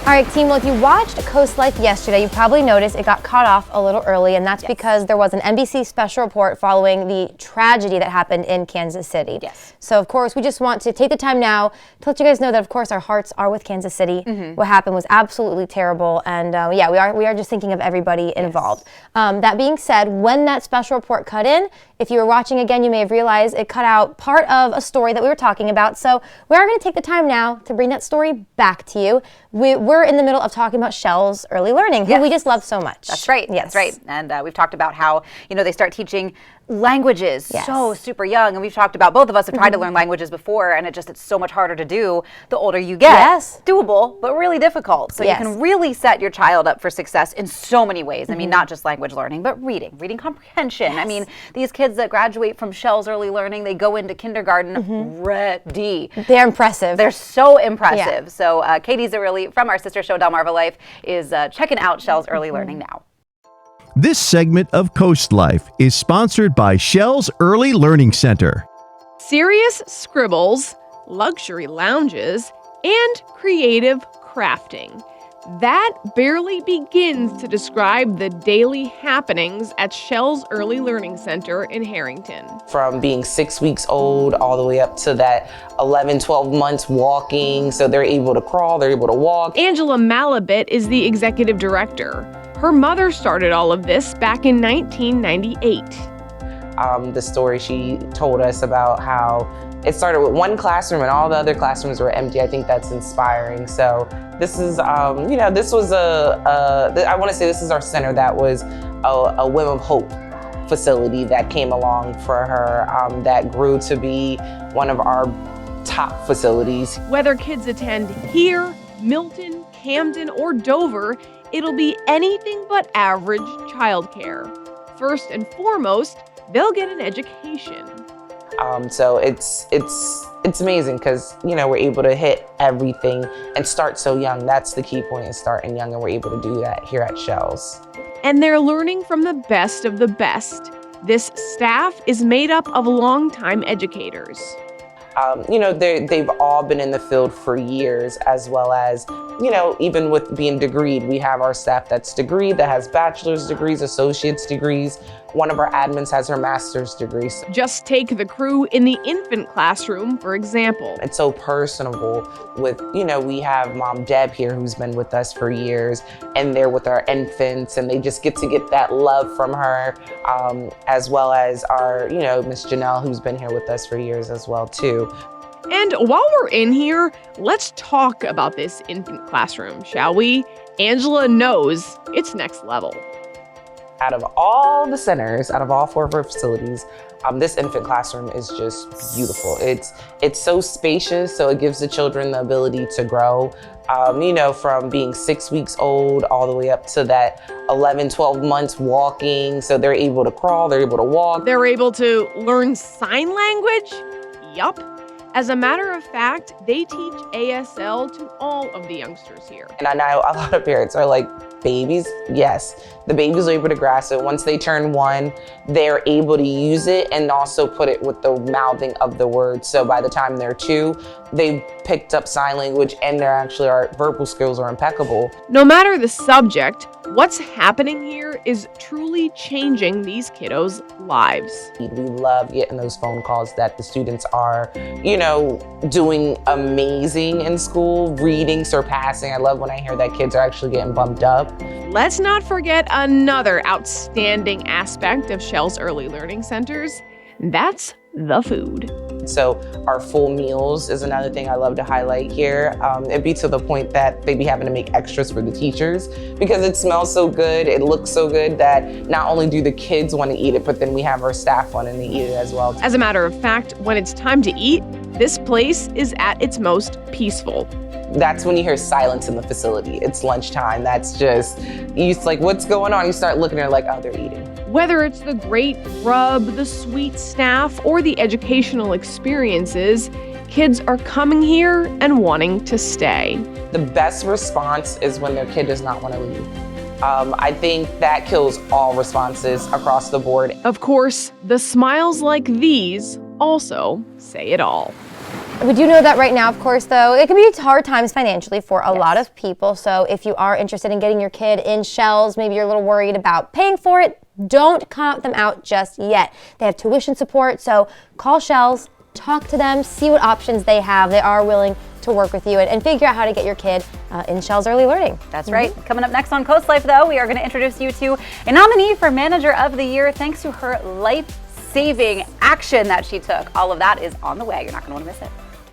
All right, team, well, if you watched CoastLife yesterday, you probably noticed it got cut off a little early, and that's because there was an NBC special report following the tragedy that happened in Kansas City. Yes. So, of course, we just want to take the time now to let you guys know that, of course, our hearts are with Kansas City. What happened was absolutely terrible, and yeah, we are just thinking of everybody involved. That being said, when that special report cut in, if you were watching again, you may have realized it cut out part of a story that we were talking about. So we are going to take the time now to bring that story back to you. We're in the middle of talking about Shell's early learning, who we just love so much. That's right. Yes. That's right. And we've talked about how, they start teaching languages so super young. And we've talked about, both of us have tried to learn languages before, and it's so much harder to do the older you get. Yes. Doable, but really difficult. So you can really set your child up for success in so many ways. I mean, not just language learning, but reading comprehension. I mean, these kids that graduate from Shell's early learning, they go into kindergarten ready. They're impressive. They're so impressive. Yeah. So Katie Zerilli from our sister show Delmarva Life is checking out Shell's early learning now. This segment of CoastLife is sponsored by Shell's Early Learning Center. Serious scribbles, luxury lounges, and creative crafting. That barely begins to describe the daily happenings at Shell's Early Learning Center in Harrington. From being 6 weeks old all the way up to that 11, 12 months walking, so they're able to crawl, they're able to walk. Angela Malabet is the executive director. Her mother started all of this back in 1998. The story she told us about how it started with one classroom and all the other classrooms were empty. I think that's inspiring. So this is, this was I want to say this is our center that was a Whim of Hope facility that came along for her, that grew to be one of our top facilities. Whether kids attend here, Milton, Camden, or Dover, it'll be anything but average childcare. First and foremost, they'll get an education. So it's amazing because, we're able to hit everything and start so young. That's the key point, is starting young, and we're able to do that here at Shell's. And they're learning from the best of the best. This staff is made up of longtime educators. They've all been in the field for years, as well as, even with being degreed, we have our staff that's degreed, that has bachelor's degrees, associate's degrees. One of our admins has her master's degree. Just take the crew in the infant classroom, for example. It's so personable with, we have Mom Deb here who's been with us for years, and they're with our infants, and they just get that love from her, as well as our, Miss Janelle, who's been here with us for years as well, too. And while we're in here, let's talk about this infant classroom, shall we? Angela knows it's next level. Out of all the centers, out of all 4 of our facilities, this infant classroom is just beautiful. It's so spacious, so it gives the children the ability to grow, from being 6 weeks old all the way up to that 11, 12 months walking, so they're able to crawl, they're able to walk. They're able to learn sign language? Yup. As a matter of fact, they teach ASL to all of the youngsters here. And I know a lot of parents are like, babies? Yes, the babies are able to grasp it. Once they turn 1, they're able to use it and also put it with the mouthing of the words. So by the time they're 2, they've picked up sign language, and our verbal skills are impeccable. No matter the subject, what's happening here is truly changing these kiddos' lives. We love getting those phone calls that the students are, doing amazing in school, reading, surpassing. I love when I hear that kids are actually getting bumped up. Let's not forget another outstanding aspect of Shell's Early Learning Centers. That's the food. So our full meals is another thing I love to highlight here. It'd be to the point that they'd be having to make extras for the teachers because it smells so good, it looks so good that not only do the kids want to eat it, but then we have our staff wanting to eat it as well. As a matter of fact, when it's time to eat, this place is at its most peaceful. That's when you hear silence in the facility. It's lunchtime. That's just, it's like, what's going on? You start looking at it like, oh, they're eating. Whether it's the great grub, the sweet staff, or the educational experiences, kids are coming here and wanting to stay. The best response is when their kid does not want to leave. I think that kills all responses across the board. Of course, the smiles like these also say it all. We do know that right now, of course, though, it can be hard times financially for a lot of people. So if you are interested in getting your kid in Shells, maybe you're a little worried about paying for it, don't count them out just yet. They have tuition support, so call Shells, talk to them, see what options they have. They are willing to work with you and figure out how to get your kid in Shells Early Learning. That's right. Coming up next on CoastLife, though, we are going to introduce you to a nominee for Manager of the Year thanks to her life-saving action that she took. All of that is on the way. You're not going to want to miss it.